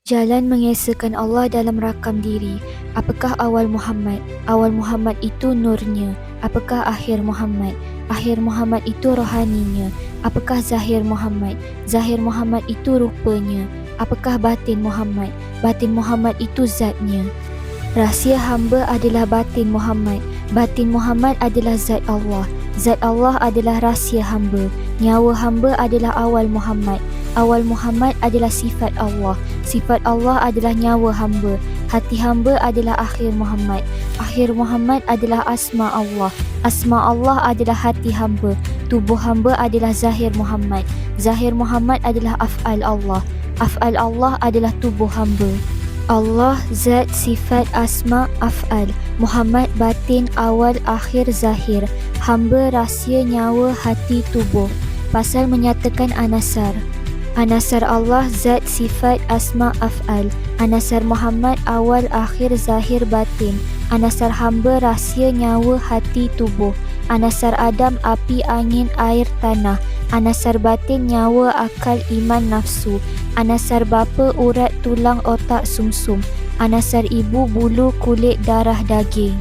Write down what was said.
Jalan mengesahkan Allah dalam rakam diri. Apakah awal Muhammad? Awal Muhammad itu nurnya. Apakah akhir Muhammad? Akhir Muhammad itu rohaninya. Apakah zahir Muhammad? Zahir Muhammad itu rupanya. Apakah batin Muhammad? Batin Muhammad itu zatnya. Rahsia hamba adalah batin Muhammad. Batin Muhammad adalah zat Allah. Zat Allah adalah rahsia hamba. Nyawa hamba adalah awal Muhammad. Awal Muhammad adalah sifat Allah. Sifat Allah adalah nyawa hamba. Hati hamba adalah akhir Muhammad. Akhir Muhammad adalah asma Allah. Asma Allah adalah hati hamba. Tubuh hamba adalah zahir Muhammad. Zahir Muhammad adalah af'al Allah. Af'al Allah adalah tubuh hamba. Allah, zat, sifat, asma, af'al. Muhammad, batin, awal, akhir, zahir. Hamba, rahsia, nyawa, hati, tubuh. Pasal menyatakan anasar. Anasar Allah, zat, sifat, asma, af'al. Anasar Muhammad, awal, akhir, zahir, batin. Anasar hamba, rahsia, nyawa, hati, tubuh. Anasar Adam, api, angin, air, tanah. Anasar batin, nyawa, akal, iman, nafsu. Anasar bapa, urat, tulang, otak, sumsum. Anasar ibu, bulu, kulit, darah, daging.